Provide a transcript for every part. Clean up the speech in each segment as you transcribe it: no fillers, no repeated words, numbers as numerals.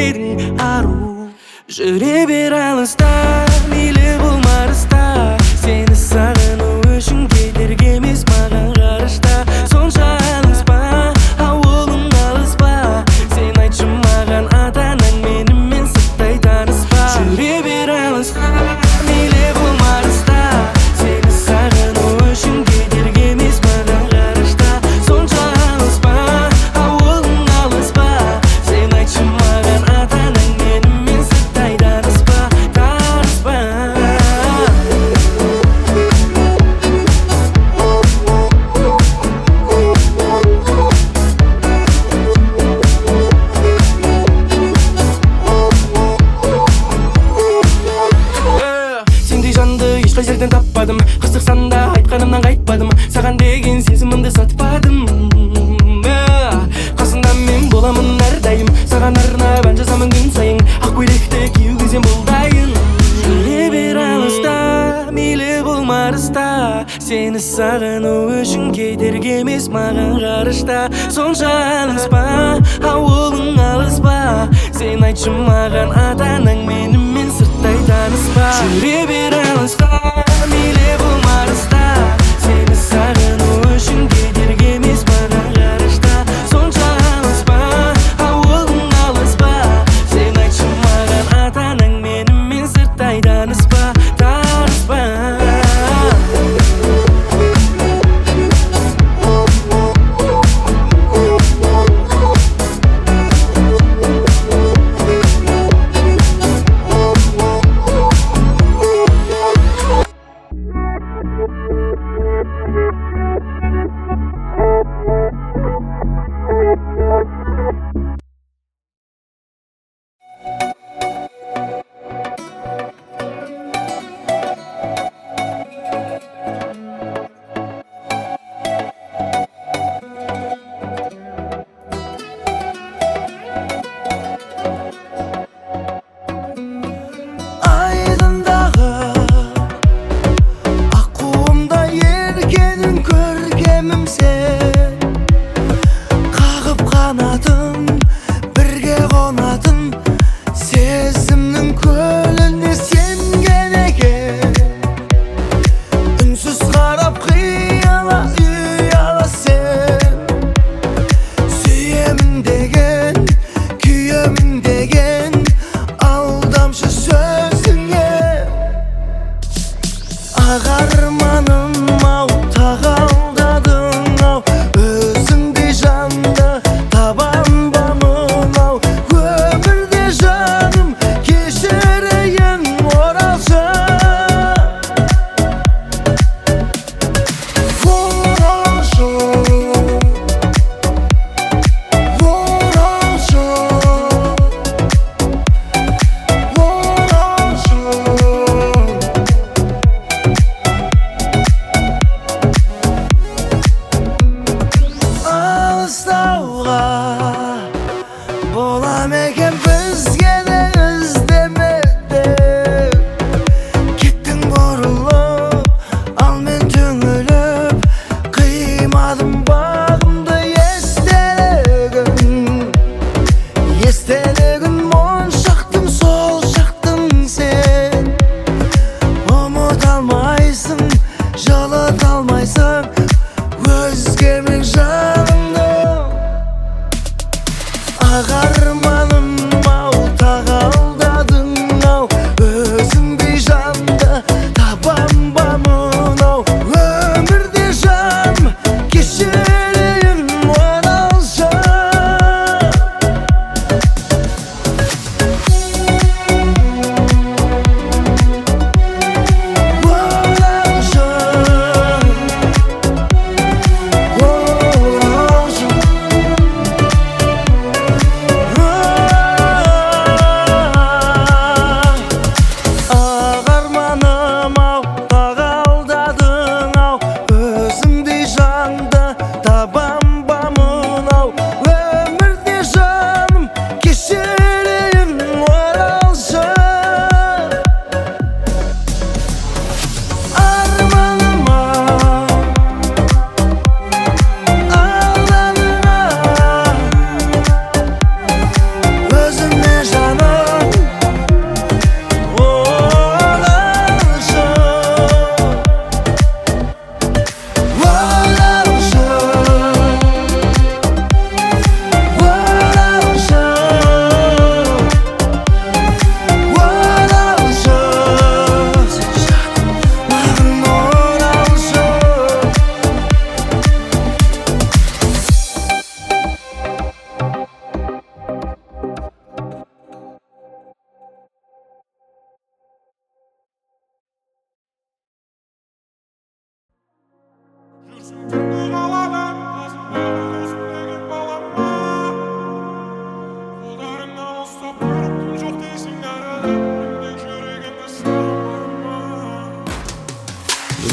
едің ару. Жүре бер алыста, мейлі болмарыста, сені сағыну үшін кедергі емес маған ғарышта. Сонша алыспа, ауылың алыспа, сен айтшы маған ата-анаң менімен сырттай таныспа. Жүре бер алыста, мейлі болмарыста, сені сағыну үшін кедергі емес маған ғарышта. Сонша алыспа, ауылың алыспа, сен айтшы маған ата-анаң менімен сырттай таныспа, таныспа. Сендей жанды ешқай жерден таппадым, қырсықсан да айтқанымнан қайтпадым, саған деген сезімімді сатпадым. Қасында мен боламын әрдайым, саған арнап ән жазамын күн сайын, ақ көйлекті кию кезем бұл дайын. Жүре бер алыста, мейлі болмарыста, сені сағыну үшін кедергі емес маған ғарышта. Сонша алыспа, ауылың алыспа, сен айтшы маған ата-анаң менімен сырттай таныспа. Жүре бер алыста, мейлі болмарыста, сені сағыну үшін кедергі емес маған ғарышта. Сонша алыспа, ауылың алыспа, сен айтшы маған ата-анаң менімен сырттай таныспа, таныспа.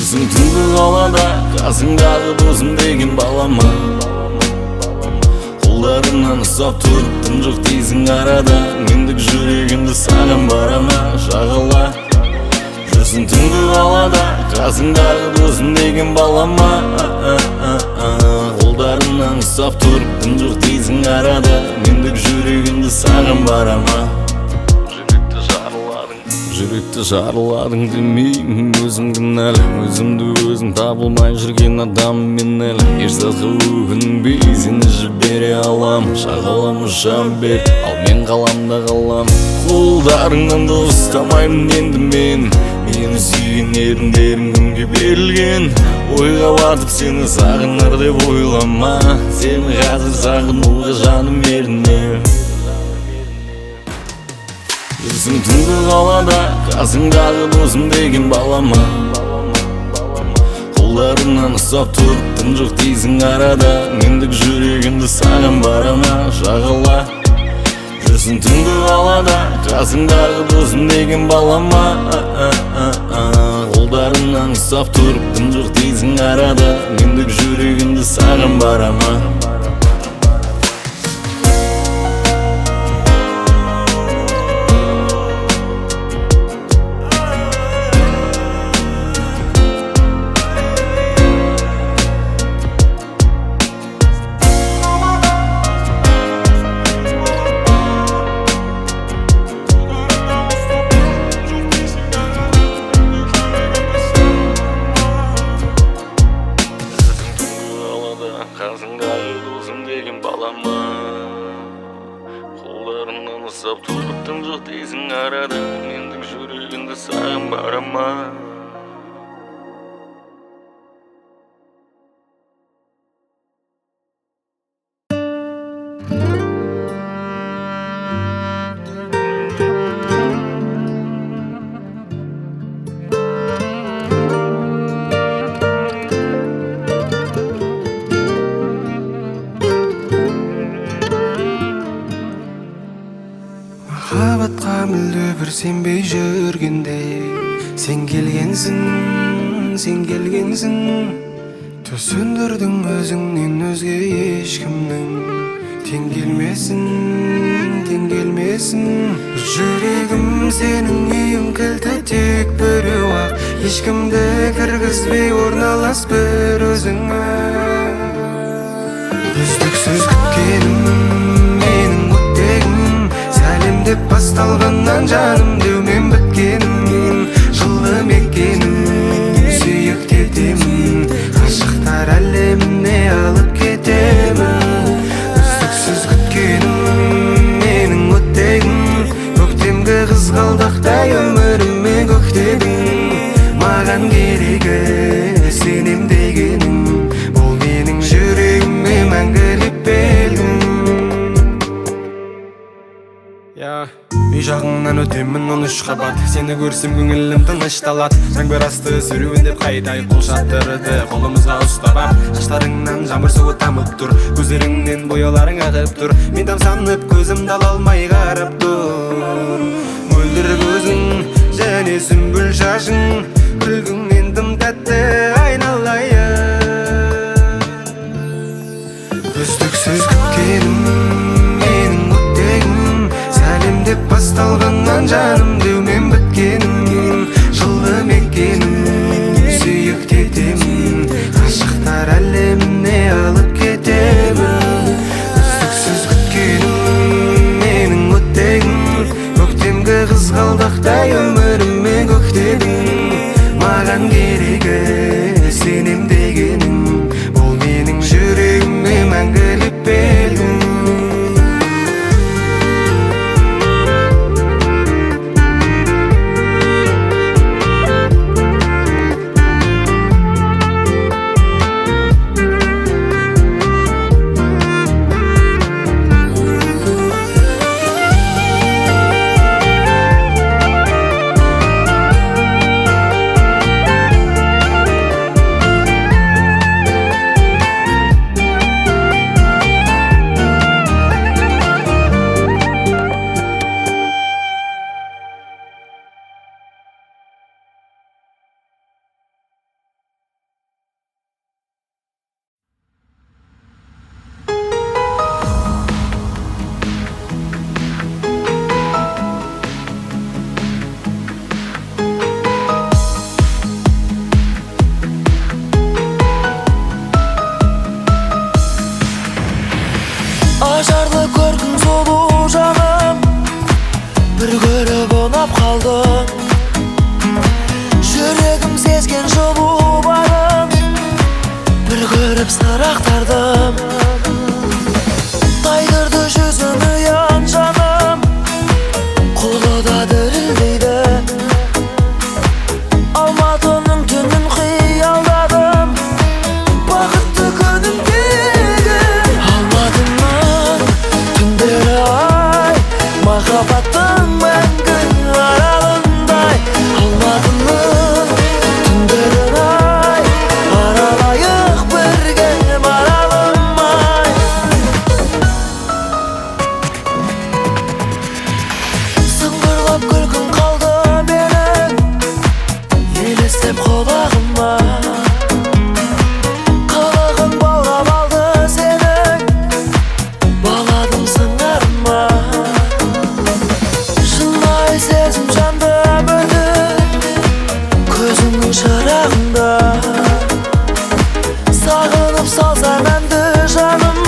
Жүрсің түнгі қалада, қасыңдағы досым деген балама. Қолдарынан ұстап тұрып тым жоқ дейсің арада. Мендік жүрегімді саған барама шағала. Жүрсің түнгі қалада, қасыңдағы досым деген балама. Қолдарынан ұстап тұрып тым жоқ дейсің арада. Мендік жүрегімді саған барама. Жүректі жарыладың демеймін, өзім кінәлі. Өзімді өзім табылмай жүрген адам мен әлі. Ешзатқа өкінбей сені жібере алам. Шағалам ұшам бер, ал мен қаламда қалам. Қолдарыңнан да ұстамаймын енді мен. Мені сүйген еріндерің кімге берілген? Ойға батып сені сағынар деп ойлама. Сені қазір сағынуға жаным еріне. Жүрсің түнгі қалада, қасыңдағы досым деген балама. Қолдарынан ұстап тұрып тым жоқ дейсің арада. Мендік жүрегімді саған барама шағала. Жүрсің түнгі қалада, қасыңдағы досым деген балама. Қолдарынан ұстап тұрып тым жоқ дейсің арада. Мендік жүрегімді саған барама. Қасыңдағы досым деген балама. Қолдарынан ұстап тұрып тым жоқ дейсің арада. Мендік жүрегімді саған барама. Махаббатқа мүлде бір сенбей жүргенде, сен келгенсің, сен келгенсің. Төс сөндірдің өзіңнен өзге ешкімнің тең келмесін, тең келмесін. Жүрегім сенің үйің кілті тек біреу ақ. Ешкімді кіргізбей орналас бір өзіңе. Үздіксіз күткенім менің өттегім. Сәлем деп басталғаннан жаным деумен біткенім. Жылы мекенім, сүйік кетемін. Ғашықтар әлеміне алып кетемін. Үздіксіз күткенім менің өттегім. Көктемгі қызғалдақтай өміріме көктедің. Маған керегі сенем дегенім. Бұл менің жүрегіме мәңгілік белгім. Үй жағыңнан өтемін 13 қабат. Сені көрсем көңілім тынышталады. Жаңбыр асты сүруіндеп қайдай қол шаттырды. Қолымызға ұстап шаштарыңнан жаңбыр суы тамып тұр. Көздеріңнен бояуларың ағып тұр. Мен тамсанып көзімді ала алмай қарап тұр. Мөлдір көзің және сүмбіл шашың. Күлгіңнен тым тәтті айналайын. Үздіксіз күткенім менің өттегім. Сәлем деп басталғаннан жаным деумен біткенім. Жылы мекенім, сүйік кетемін. Ғашықтар әлеміне алып кетемін. Үздіксіз күткенім менің өттегім. Көктемгі қызғалдақтай өміріме көктедің. Маған керегі сенем дегенім. Бұл менің жүрегіме мәңгілік белгім. тонап қалдым. Жүрегім сезген жылу барын бір көріп сырақтардым. Тайдырды жүзін ұян жаным, қолы да дірілдейді. Алматының түнін қиялдадым, бақытты күнімдегі. Алматының түндері ай, махаббаттың мәңгі аралындай. Алматының түндерін ай, аралайық бірге маралымай. Сыңғырлап күлкің қалды менің, елестеп құлағыма. Қылығың баурап алды сенің, баладым сыңарыма. Шынайы сезім жанды бөлді көзіңнің шырағында. Сағынып салсам әнді жаным,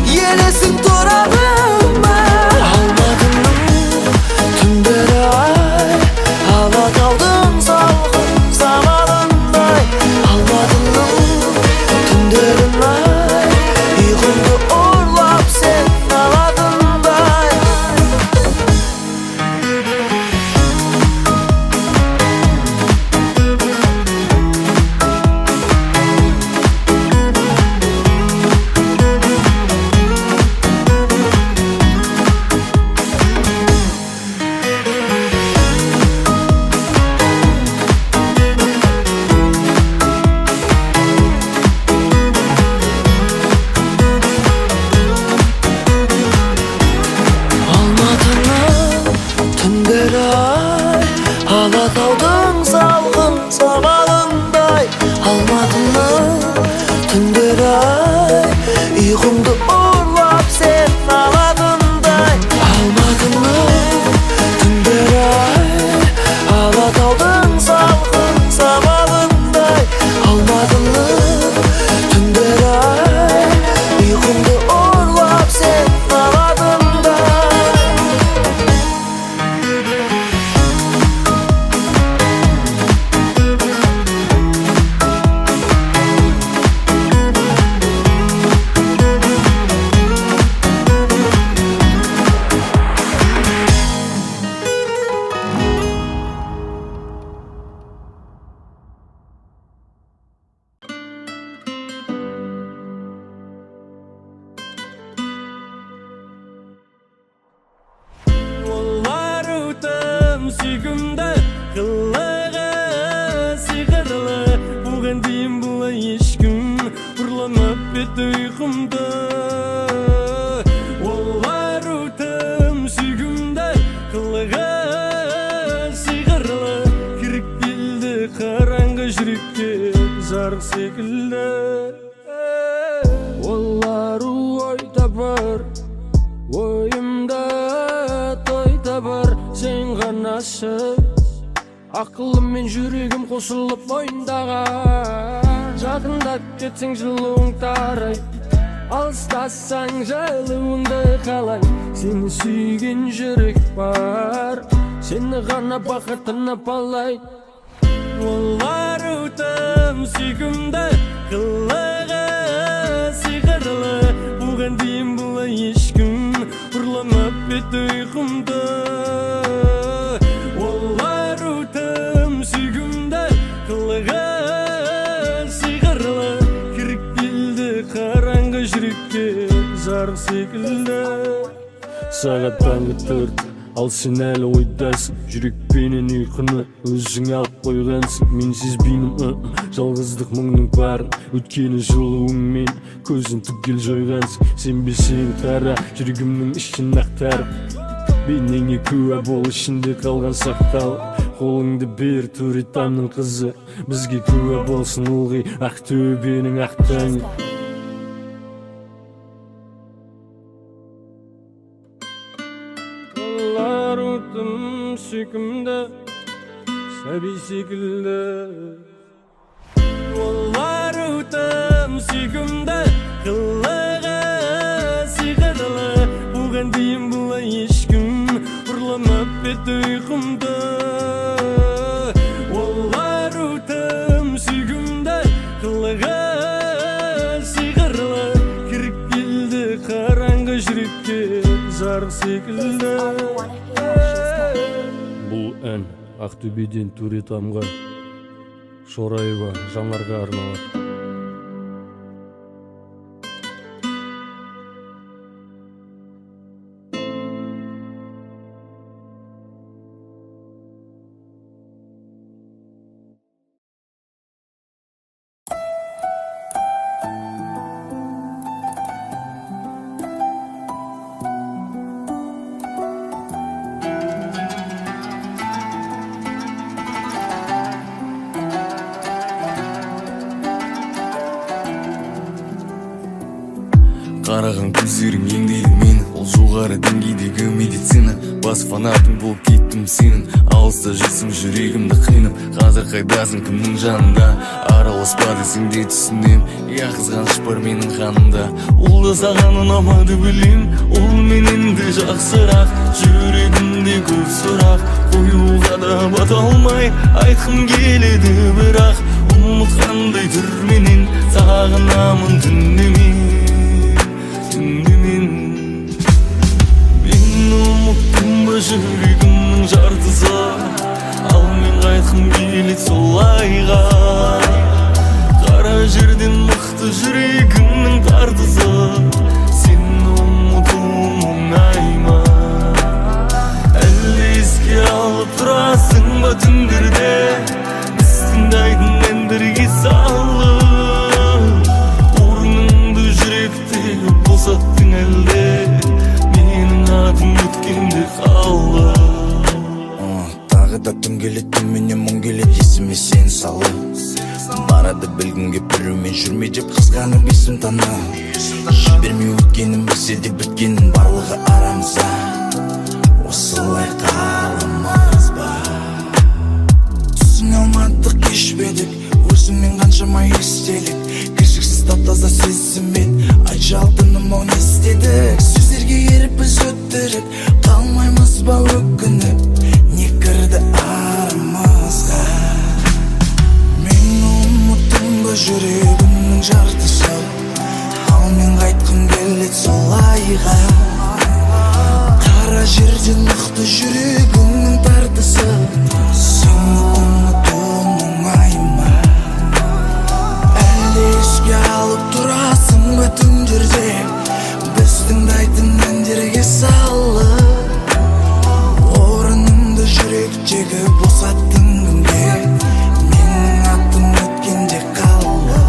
елесің тұрады ма? Алматының түндері ай, Алатаудың салқын самалындай. Алматының түндерін ай, ұйқымды ұрлап сен алатындай. Алматының түндері ай, Алатаудың салқын самалындай. Алматының түндері ай, ұйқымды ұрлап сен алатындай. Алматының түндері ай, Алатаудың салқын самалындай. Алматының түндері ай, ұйқымды ұрлап сен алатындай. Олар өтім сүйкімді, қылығы сиқырлы. Бұған дейін бұлай ешкім ұрламап етті ұйқымды. Олар өтім сүйкімді, қылығы сиқырлы. Кіріп келді қараңғы жүрекке жарық секілді. Олар ой табар, ойымда той табар, сен ғанасы. Ақылым мен жүрегім қосылып мойындаға. Жақындап кетсең жылуың тарай, алыстасаң жылуыңды қалай. Сені сүйген жүрек бар, сені ғана бақытына балай. Олар өтім сүйкімді, қылығы сиқырлы. Бұған дейін бұлай ешкім ұрламап етті ұйқымды. Олар өтім сүйкімді, қылығы сиқырлы. Кіріп келді қараңғы жүрекке жарық секілді. Сағат таңғы 4, ал сен әлі ойдасың. Жүрекпенен ұйқыны өзің алып қойғансың. Мен сезбеймін жалғыздық мұңның барын. Өткені жылуыңмен көзін түгел жойғансың. Сенбесең қара жүрегімнің ішін ақтарып, бейнеңе куә бол ішінде қалған сақтал. Қолыңды бер Төретамның қызы, бізге куә болсын ылғи Ақтөбенің ақ таңы. Олар өтім сүйкімді, сәби секілді. Олар өтім сүйкімді, қылығы сиқырлы. Бұған дейін бұлай ешкім ұрламап келбеті ұйқымды, олар өтім сүйгімді, қылығы сиғырлы кіріп келді қараңғы жүрекке жарық секілді. Бұл ән Ақтөбеден Төретамға, Шораева Жанарға арналады. Қараған көздерің еңдейді мені, ол жоғары деңгейдегі медицина. Бас фанатың болып кеттім сенің, алыста жүрсің жүрегімді қинап. Қазір қайдасың, кімнің жанында? Араласпа десең де түсінем, я қызғаныш бар менің қанымда. Ол да саған ұнамады білем, ол менен де жақсырақ. Жүрегімде көп сұрақ, қоюға да бата алмай айтқым келеді, бірақ ұмытқандай түрменен сағынамын түнемен. Мен ұмыттым ба жүрегімнің жартысы, ал мен қайтқым келеді солайға. Қара жерден мықты жүрегімнің тартысы, сен ұмытуым оңай ма? Әлі еске алып тұрасың ба түндерде, біз тыңдайтын әндерге салып? Босаттың әлде, менің атым өткенде қалды. Тағы да түн келеді, менен мұң келеді, есіме сен салып. Барады білгім кеп біреумен жүрме деп қызғанып есім тана. Жібермей өткенім білсе де біткенін барлығы арамызда. Осылай қаламыз ба? Түсіне алмадық, кешпедік, өзіңмен қаншама естелік. Кіршіксіз тап-таза сезіммен жалпыным оң естедік. Сөздерге еріп біз өттіріп қалмаймыз ба өкініп, не кірді арамызға? Мен ұмыттым ба жүрегімнің жартысы, ал мен қайтқым келеді солайға. Қара жерден мықты жүрегімнің тартысы, сені ұмытуым оңай ма? Әлі еске алып тұрасың ба түндерде, біз тыңдайтын әндерге салып? Орынымды жүректегі босаттың кімге, менің атым өткенде қалды.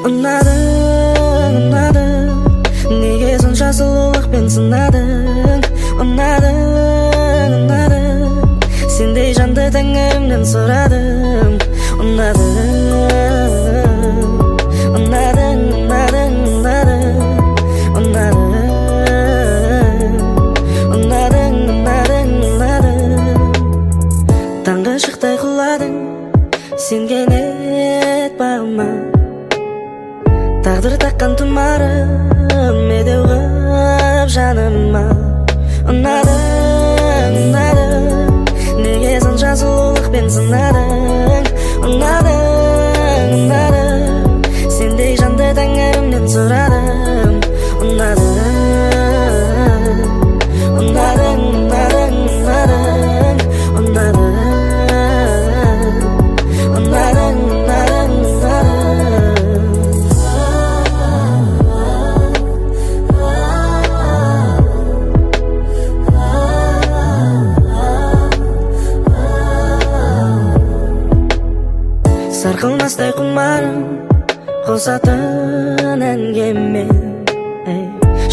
Ұнадың, неге сонша сұлулықпен сынадың? Ұнадың, сендей жанды тәңірімнен сұрадым. Таңғы шықтай құладың, сен кенет бағыма. Тағдыр таққан тұмарым медеу қып жаныма. Ұнадың, неге сонша сұлулықпен сынадың? Ұнадың, сендей жанды тәңірімнен сұрадым.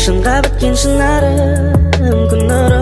шынға біткен шынарым күн нұры